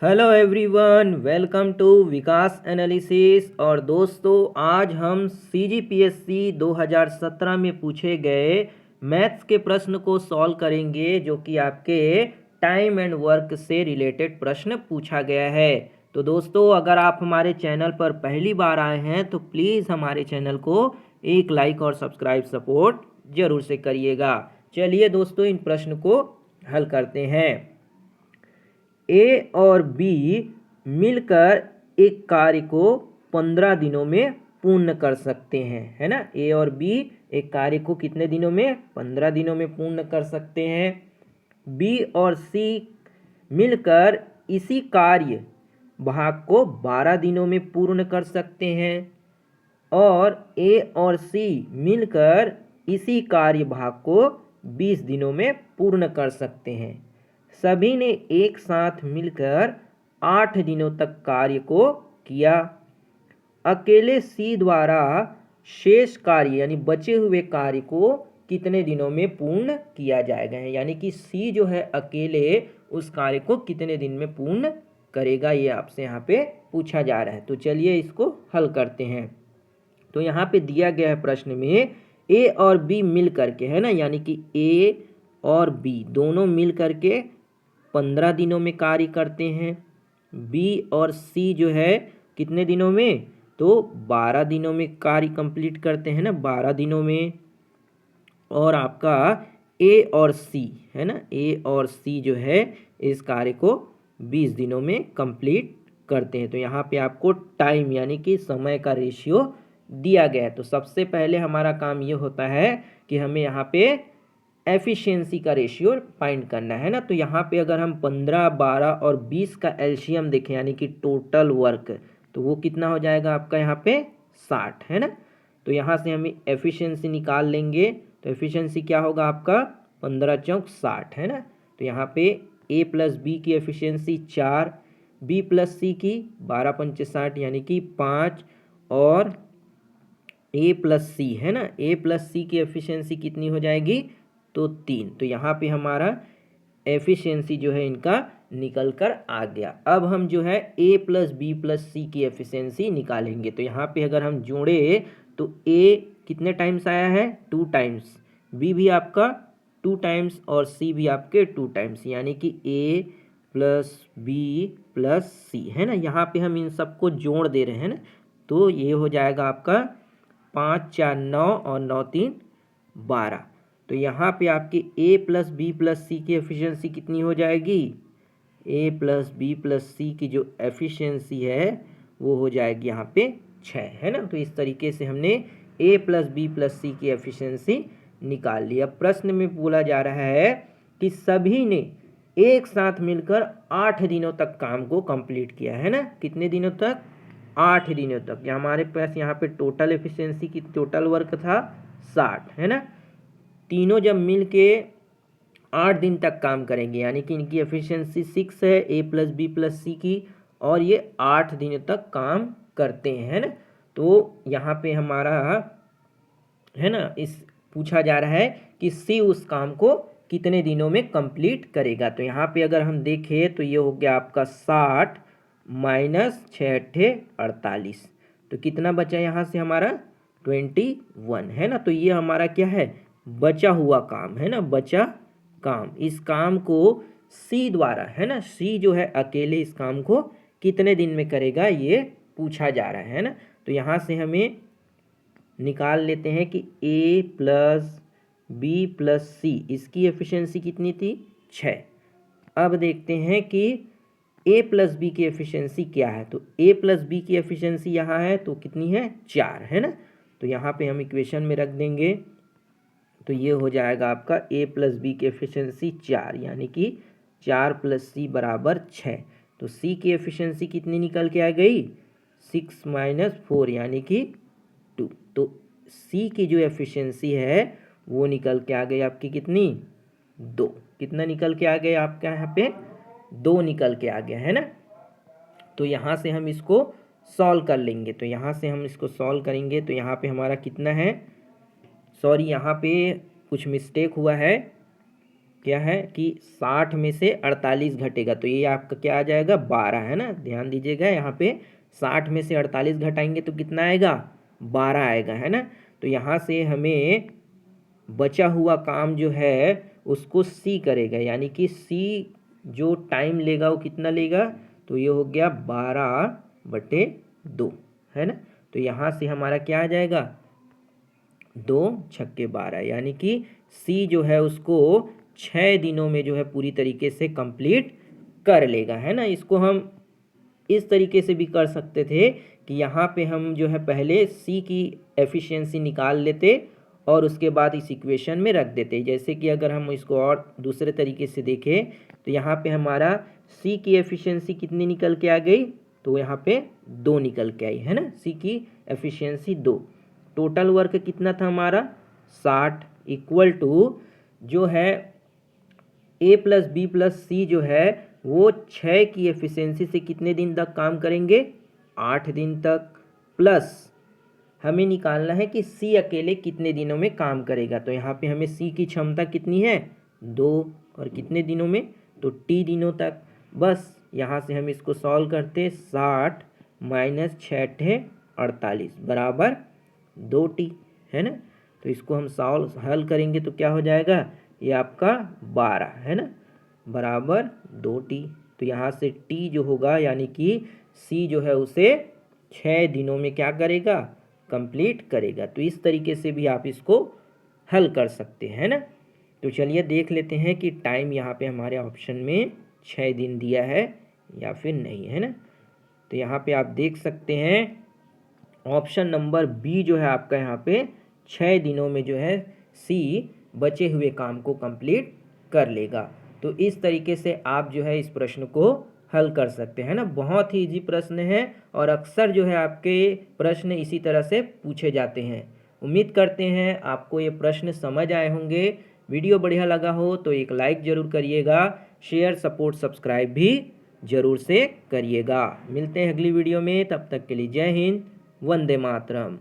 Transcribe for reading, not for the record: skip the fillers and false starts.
Hello everyone, welcome to Vikas analysis. और दोस्तों, आज हम CGPSC 2017 में पूछे गए मैथ्स के प्रश्न को सॉल्व करेंगे, जो कि आपके टाइम एंड वर्क से रिलेटेड प्रश्न पूछा गया है। तो दोस्तों, अगर आप हमारे चैनल पर पहली बार आए हैं तो प्लीज़ हमारे चैनल को एक लाइक और सब्सक्राइब सपोर्ट जरूर से करिएगा। चलिए दोस्तों, इन प्रश्न को हल करते हैं। ए और बी मिलकर एक कार्य को 15 दिनों में पूर्ण कर सकते हैं, है ना। ए और बी एक कार्य को कितने दिनों में? 15 दिनों में पूर्ण कर सकते हैं। बी और सी मिलकर इसी कार्य भाग को 12 दिनों में पूर्ण कर सकते हैं। और ए और सी मिलकर इसी कार्य भाग को 20 दिनों में पूर्ण कर सकते हैं। सभी ने एक साथ मिलकर 8 दिनों तक कार्य को किया। अकेले सी द्वारा शेष कार्य यानी बचे हुए कार्य को कितने दिनों में पूर्ण किया जाएगा, यानी कि सी जो है अकेले उस कार्य को कितने दिन में पूर्ण करेगा, ये आपसे यहाँ पे पूछा जा रहा है। तो चलिए इसको हल करते हैं। तो यहाँ पे दिया गया है प्रश्न में ए और बी मिल करके, है ना, यानी कि ए और बी दोनों मिल करके 15 दिनों में कार्य करते हैं। बी और सी जो है कितने दिनों में? तो 12 दिनों में कार्य कंप्लीट करते हैं ना, 12 दिनों में। और आपका ए और सी, है ना, ए और सी जो है इस कार्य को 20 दिनों में कंप्लीट करते हैं। तो यहाँ पे आपको टाइम यानी कि समय का रेशियो दिया गया है। तो सबसे पहले हमारा काम ये होता है कि हमें यहाँ पे एफिशिएंसी का रेशियो फाइंड करना है ना। तो यहाँ पे अगर हम 15, 12 और 20 का एलसीएम देखें यानी कि टोटल वर्क, तो वो कितना हो जाएगा आपका यहाँ पे 60, है ना। तो यहाँ से हम एफिशिएंसी निकाल लेंगे। तो एफिशिएंसी क्या होगा आपका? 15 चौक 60, है ना। तो यहाँ पे ए प्लस बी की एफिशिएंसी 4, बी प्लस सी की 12 पंचे 60 यानी कि 5, और ए प्लस सी, है ना, ए प्लस सी की एफिशिएंसी कितनी हो जाएगी? तो 3। तो यहाँ पे हमारा एफिशिएंसी जो है इनका निकल कर आ गया। अब हम जो है ए प्लस बी प्लस सी की एफिशिएंसी निकालेंगे। तो यहाँ पे अगर हम जोड़े तो ए कितने टाइम्स आया है? 2 टाइम्स, बी भी आपका 2 टाइम्स और सी भी आपके 2 टाइम्स, यानी कि ए प्लस बी प्लस सी, है ना। यहाँ पे हम इन सबको जोड़ दे रहे हैं ना, तो ये हो जाएगा आपका 5 4 9 और 9 3 12। तो यहाँ पे आपकी ए प्लस बी प्लस सी की एफिशिएंसी कितनी हो जाएगी? ए प्लस बी प्लस सी की जो एफिशिएंसी है वो हो जाएगी यहाँ पे 6, है ना। तो इस तरीके से हमने ए प्लस बी प्लस सी की एफिशिएंसी निकाल ली। अब प्रश्न में बोला जा रहा है कि सभी ने एक साथ मिलकर 8 दिनों तक काम को कंप्लीट किया, है ना। कितने दिनों तक? 8 दिनों तक। या हमारे पास यहाँ पे टोटल एफिशिएंसी की टोटल वर्क था 60, है ना। तीनों जब मिल के 8 दिन तक काम करेंगे यानी कि इनकी एफिशिएंसी 6 है, ए प्लस बी प्लस सी की, और ये 8 दिन तक काम करते हैं, है ना। तो यहाँ पे हमारा, है ना, इस पूछा जा रहा है कि सी उस काम को कितने दिनों में कंप्लीट करेगा। तो यहाँ पे अगर हम देखें तो ये हो गया आपका 60 माइनस 6 48, तो कितना बचा यहाँ से हमारा? 21, है ना। तो ये हमारा क्या है? बचा हुआ काम, है ना, बचा काम। इस काम को सी द्वारा, है ना, सी जो है अकेले इस काम को कितने दिन में करेगा ये पूछा जा रहा है ना। तो यहाँ से हमें निकाल लेते हैं कि ए प्लस बी प्लस सी इसकी एफिशिएंसी कितनी थी? 6। अब देखते हैं कि ए प्लस बी की एफिशिएंसी क्या है। तो ए प्लस बी की एफिशिएंसी यहाँ है तो कितनी है? 4, है ना। तो यहाँ पे हम इक्वेशन में रख देंगे, तो ये हो जाएगा आपका ए प्लस बी की एफिशिएंसी 4, यानी कि 4 प्लस सी बराबर 6। तो सी की एफिशिएंसी कितनी निकल के आ गई? 6 माइनस 4 यानी कि 2। तो सी की जो एफिशिएंसी है वो निकल के आ गई आपकी कितनी? 2। कितना निकल के आ गया आपका यहाँ पे? 2 निकल के आ गया, है ना। तो यहाँ से हम इसको सॉल्व कर लेंगे। तो यहाँ से हम इसको सॉल्व करेंगे तो यहाँ पे हमारा कितना है? सॉरी, यहाँ पे कुछ मिस्टेक हुआ है। क्या है कि 60 में से 48 घटेगा, तो ये आपका क्या आ जाएगा 12, है ना। ध्यान दीजिएगा यहाँ पे 60 में से 48 घटाएंगे तो कितना आएगा 12 आएगा, है ना। तो यहाँ से हमें बचा हुआ काम जो है उसको सी करेगा, यानी कि सी जो टाइम लेगा वो कितना लेगा, तो ये हो गया 12/2, है ना। तो यहाँ से हमारा क्या आ जाएगा 2 छक्के 12, यानी कि सी जो है उसको 6 दिनों में जो है पूरी तरीके से कंप्लीट कर लेगा, है ना। इसको हम इस तरीके से भी कर सकते थे कि यहाँ पे हम जो है पहले सी की एफिशिएंसी निकाल लेते और उसके बाद इस इक्वेशन में रख देते। जैसे कि अगर हम इसको और दूसरे तरीके से देखें तो यहाँ पे हमारा सी की एफिशिएंसी कितनी निकल के आ गई, तो यहाँ पे 2 निकल के आई, है ना। सी की एफिशिएंसी 2, टोटल वर्क कितना था हमारा 60, इक्वल टू जो है ए प्लस बी प्लस सी जो है वो 6 की एफिशिएंसी से कितने दिन तक काम करेंगे 8 दिन तक, प्लस हमें निकालना है कि सी अकेले कितने दिनों में काम करेगा। तो यहाँ पे हमें सी की क्षमता कितनी है 2, और कितने दिनों में, तो टी दिनों तक। बस यहाँ से हम इसको सॉल्व करते 60 माइनस 6 48 बराबर 2T, है ना। तो इसको हम सॉल्व हल करेंगे तो क्या हो जाएगा, ये आपका 12, है ना, बराबर 2T। तो यहाँ से T जो होगा यानी कि C जो है उसे 6 दिनों में क्या करेगा कंप्लीट करेगा। तो इस तरीके से भी आप इसको हल कर सकते हैं ना। तो चलिए देख लेते हैं कि टाइम यहाँ पे हमारे ऑप्शन में 6 दिन दिया है या फिर नहीं, है ना। तो यहाँ पे आप देख सकते हैं ऑप्शन नंबर बी जो है आपका यहाँ पे 6 दिनों में जो है सी बचे हुए काम को कंप्लीट कर लेगा। तो इस तरीके से आप जो है इस प्रश्न को हल कर सकते हैं ना। बहुत ही इजी प्रश्न है और अक्सर जो है आपके प्रश्न इसी तरह से पूछे जाते हैं। उम्मीद करते हैं आपको ये प्रश्न समझ आए होंगे। वीडियो बढ़िया लगा हो तो एक लाइक ज़रूर करिएगा, शेयर सपोर्ट सब्सक्राइब भी ज़रूर से करिएगा। मिलते हैं अगली वीडियो में, तब तक के लिए जय हिंद, वंदे मातरम।